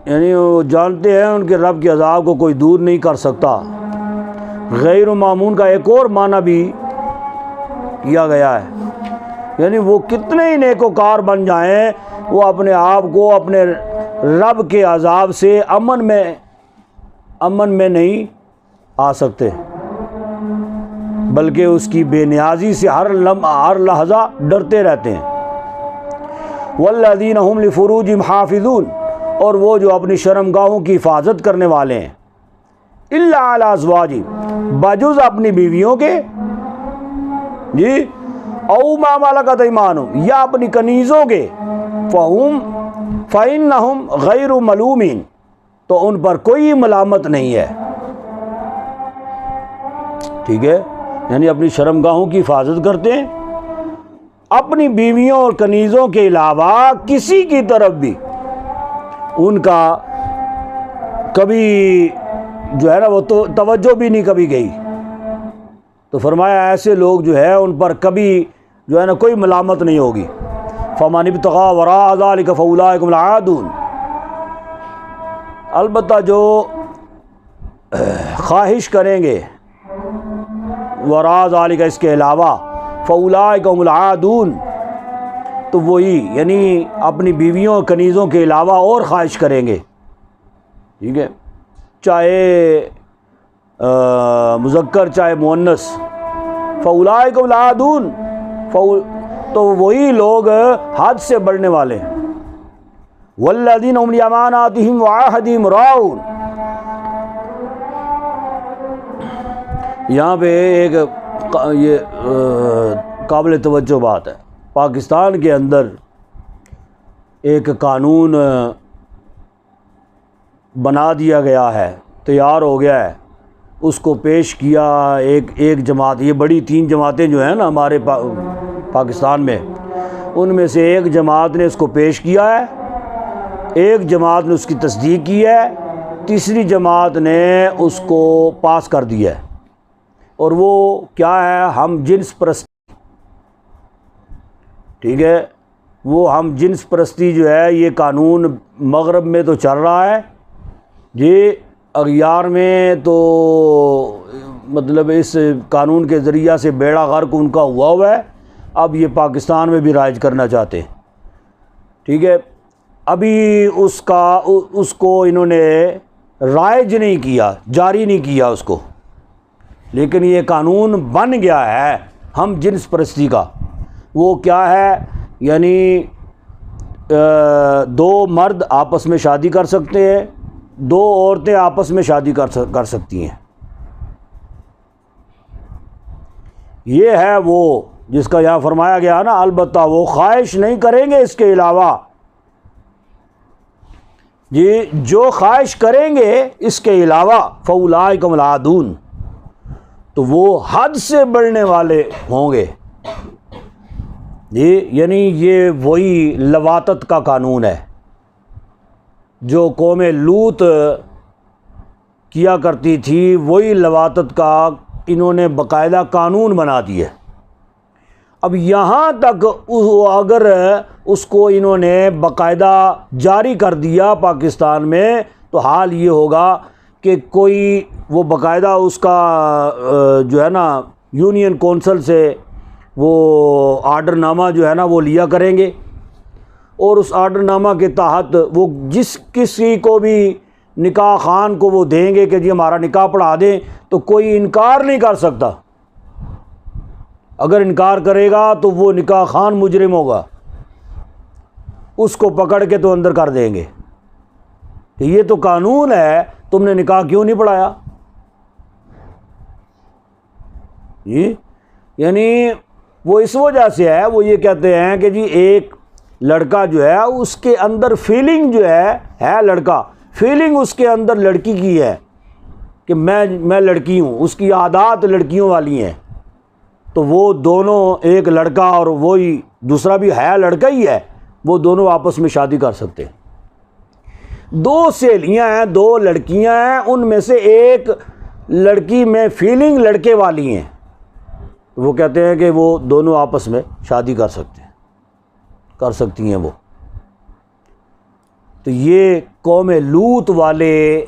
یعنی وہ جانتے ہیں ان کے رب کے عذاب کو کوئی دور نہیں کر سکتا۔ غیر مامون کا ایک اور معنی بھی کیا گیا ہے، یعنی وہ کتنے ہی نیکوکار بن جائیں وہ اپنے آپ کو اپنے رب کے عذاب سے امن میں نہیں آ سکتے، بلکہ اس کی بے نیازی سے ہر لحظہ ڈرتے رہتے ہیں۔ والذین هم لفروجہم حافظون اور وہ جو اپنی شرمگاہوں کی حفاظت کرنے والے ہیں، الا علی ازواجہم بجز اپنی بیویوں کے، جی او ما ملکت ایمانہم یا اپنی کنیزوں کے، فإنہم غیر ملومین تو ان پر کوئی ملامت نہیں ہے، ٹھیک ہے، یعنی اپنی شرمگاہوں کی حفاظت کرتے ہیں، اپنی بیویوں اور کنیزوں کے علاوہ کسی کی طرف بھی ان کا کبھی جو ہے نا وہ تو توجہ بھی نہیں کبھی گئی، تو فرمایا ایسے لوگ جو ہے ان پر کبھی جو ہے نا کوئی ملامت نہیں ہوگی۔ فمن ابتغى وراء ذلك فاولئک هم العادون البتہ جو خواہش کریں گے وراء ذلك اس کے علاوہ، فاولئک هم العادون تو وہی یعنی اپنی بیویوں اور کنیزوں کے علاوہ اور خواہش کریں گے، ٹھیک ہے، چاہے مذکر چاہے مؤنث، فاولئک هم العادون تو وہی لوگ حد سے بڑھنے والے ہیں۔ والذین هم لاماناتہم وعہدہم راعون یہاں پہ ایک یہ قابل توجہ بات ہے، پاکستان کے اندر ایک قانون بنا دیا گیا ہے، تیار ہو گیا ہے، اس کو پیش کیا ایک جماعت، یہ بڑی 3 جماعتیں جو ہیں نا ہمارے پاکستان میں، ان میں سے ایک جماعت نے اس کو پیش کیا ہے، ایک جماعت نے اس کی تصدیق کی ہے، تیسری جماعت نے اس کو پاس کر دیا ہے، اور وہ کیا ہے؟ ہم جنس پرستی، ٹھیک ہے، وہ ہم جنس پرستی جو ہے یہ قانون مغرب میں تو چل رہا ہے جی، اغیار میں تو مطلب اس قانون کے ذریعہ سے بیڑا غرق ان کا ہوا ہے، اب یہ پاکستان میں بھی رائج کرنا چاہتے ہیں، ٹھیک ہے۔ ابھی اس کو انہوں نے رائج نہیں کیا، جاری نہیں کیا اس کو، لیکن یہ قانون بن گیا ہے ہم جنس پرستی کا۔ وہ کیا ہے؟ یعنی 2 مرد آپس میں شادی کر سکتے ہیں، 2 عورتیں آپس میں شادی کر سکتی ہیں۔ یہ ہے وہ جس کا یہاں فرمایا گیا نا، البتہ وہ خواہش نہیں کریں گے اس کے علاوہ، جی جو خواہش کریں گے اس کے علاوہ فَأُولَٰئِکَ هُمُ الْعَادُونَ، تو وہ حد سے بڑھنے والے ہوں گے جی، یعنی یہ وہی لواطت کا قانون ہے جو قوم لوط کیا کرتی تھی، وہی لواطت کا انہوں نے باقاعدہ قانون بنا دیا۔ اب یہاں تک اگر اس کو انہوں نے باقاعدہ جاری کر دیا پاکستان میں، تو حال یہ ہوگا کہ کوئی وہ باقاعدہ اس کا جو ہے نا یونین کونسل سے وہ آرڈر نامہ جو ہے نا وہ لیا کریں گے، اور اس آرڈر نامہ کے تحت وہ جس کسی کو بھی نکاح خان کو وہ دیں گے کہ جی ہمارا نکاح پڑھا دیں، تو کوئی انکار نہیں کر سکتا۔ اگر انکار کرے گا تو وہ نکاح خان مجرم ہوگا، اس کو پکڑ کے تو اندر کر دیں گے کہ یہ تو قانون ہے، تم نے نکاح کیوں نہیں پڑھایا جی۔ یعنی وہ اس وجہ سے ہے، وہ یہ کہتے ہیں کہ جی ایک لڑکا جو ہے اس کے اندر فیلنگ جو ہے لڑکا، فیلنگ اس کے اندر لڑکی کی ہے کہ میں لڑکی ہوں، اس کی عادات لڑکیوں والی ہیں، تو وہ دونوں، ایک لڑکا اور وہی دوسرا بھی ہے لڑکا ہی ہے، وہ دونوں آپس میں شادی کر سکتے ہیں۔ 2 سہیلیاں ہیں، 2 لڑکیاں ہیں، ان میں سے ایک لڑکی میں فیلنگ لڑکے والی ہیں، وہ کہتے ہیں کہ وہ دونوں آپس میں شادی کر سکتی ہیں وہ۔ تو یہ قوم لوط والے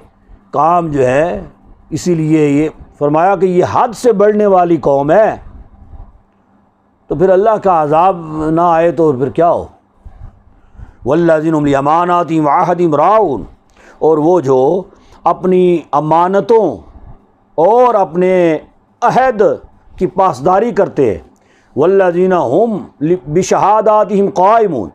کام جو ہے، اسی لیے یہ فرمایا کہ یہ حد سے بڑھنے والی قوم ہے، تو پھر اللہ کا عذاب نہ آئے تو پھر کیا ہو؟ وَالَّذِينَ هُمْ لِأَمَانَاتِهِمْ وَعَهْدِهِمْ رَاعُونَ، اور وہ جو اپنی امانتوں اور اپنے عہد کی پاسداری کرتے ہیں، وَالَّذِينَ هُمْ بِشَهَادَاتِهِمْ قَائِمُونَ،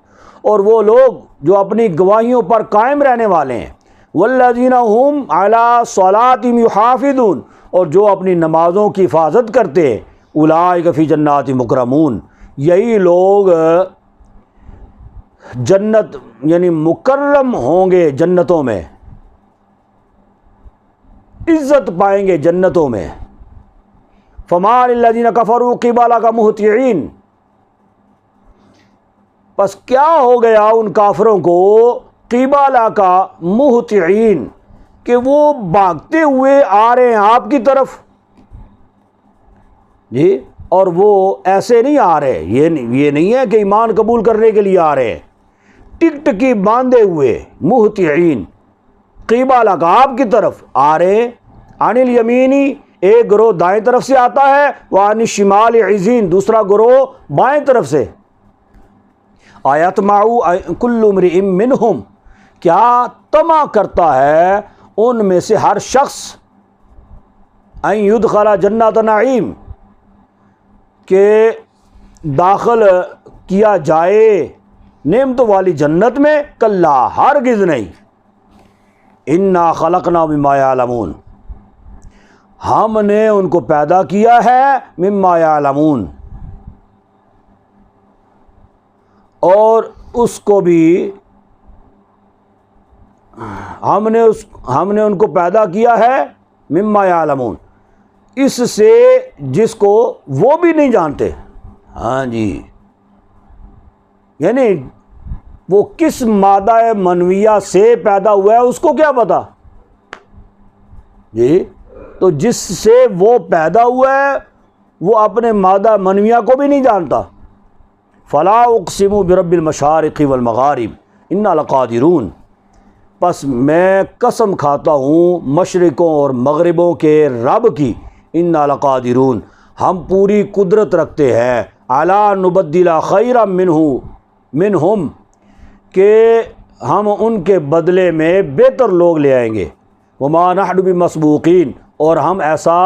اور وہ لوگ جو اپنی گواہیوں پر قائم رہنے والے ہیں، وَالَّذِينَ هُمْ عَلَىٰ صَلَاتِهِمْ يُحَافِظُونَ، اور جو اپنی نمازوں کی حفاظت کرتے ہیں، اولئک فی جنات مکرمون، یہی لوگ جنت یعنی مکرم ہوں گے، جنتوں میں عزت پائیں گے جنتوں میں۔ فما للذین کفروا قبلک مہطعین، پس کیا ہو گیا ان کافروں کو قبلہ کا مہطعین، کہ وہ بھاگتے ہوئے آ رہے ہیں آپ کی طرف جی، اور وہ ایسے نہیں آ رہے، یہ نہیں ہے کہ ایمان قبول کرنے کے لیے آ رہے ہیں، ٹکٹکی باندھے ہوئے، مہطعین قبلہ کا آپ کی طرف آ رہے ہیں، عن الیمینی ایک گروہ دائیں طرف سے آتا ہے، وعن الشمال عزین دوسرا گروہ بائیں طرف سے۔ ایطمع کل امرئ منہم، کیا طمع کرتا ہے ان میں سے ہر شخص، ان یدخل جنت نعیم، کہ داخل کیا جائے نعمت والی جنت میں، کلا ہرگز نہیں، انا خلقنا مما یعلمون، ہم نے ان کو پیدا کیا ہے مما یعلمون، اور اس کو بھی ہم نے ان کو پیدا کیا ہے مما یعلمون، اس سے جس کو وہ بھی نہیں جانتے۔ ہاں جی، یعنی وہ کس مادہ منویہ سے پیدا ہوا ہے اس کو کیا پتا جی؟ تو جس سے وہ پیدا ہوا ہے وہ اپنے مادہ منویہ کو بھی نہیں جانتا۔ فلا اقسم برب المشارق والمغارب انا لقادرون، پس میں قسم کھاتا ہوں مشرقوں اور مغربوں کے رب کی، انا لقادرون، ہم پوری قدرت رکھتے ہیں، علی نبدل خیرا منہم، کہ ہم ان کے بدلے میں بہتر لوگ لے آئیں گے، وما نحن بمسبوقین، اور ہم ایسا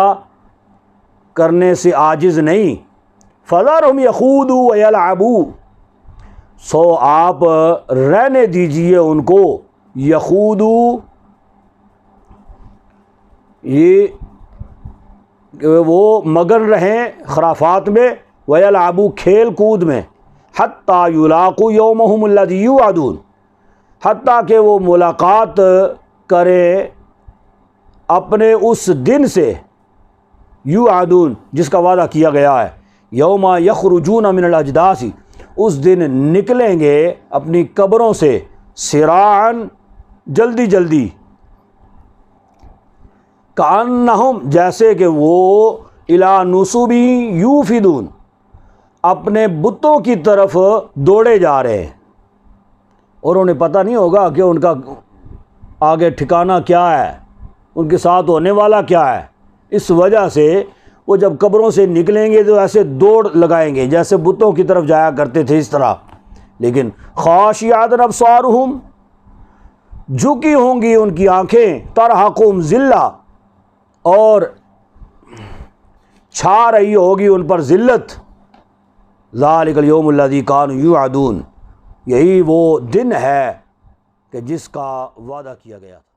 کرنے سے عاجز نہیں، فذرہم یخوضوا ویلعبوا، سو آپ رہنے دیجئے ان کو، یخوضوا، یہ وہ مگن رہیں خرافات میں، ویلعبوا، کھیل کود میں، حتیٰ یلاقوا یومہم الذی یوعدون، حتیٰ کہ وہ ملاقات کریں اپنے اس دن سے، یوعدون، جس کا وعدہ کیا گیا ہے، یوم یخرجون من الاجداث، اس دن نکلیں گے اپنی قبروں سے، سراعاً، جلدی جلدی، کأنہم، جیسے کہ وہ، الی نصب یوفدون، اپنے بتوں کی طرف دوڑے جا رہے ہیں، اور انہیں پتہ نہیں ہوگا کہ ان کا آگے ٹھکانہ کیا ہے، ان کے ساتھ ہونے والا کیا ہے۔ اس وجہ سے وہ جب قبروں سے نکلیں گے تو ایسے دوڑ لگائیں گے جیسے بتوں کی طرف جایا کرتے تھے، اس طرح، لیکن خاشعۃ ابصارہم، جھکی ہوں گی ان کی آنکھیں، ترہقہم ذلہ، اور چھا رہی ہوگی ان پر ذلت، ذالک الیوم الذی کانوا یوعدون، یہی وہ دن ہے کہ جس کا وعدہ کیا گیا تھا۔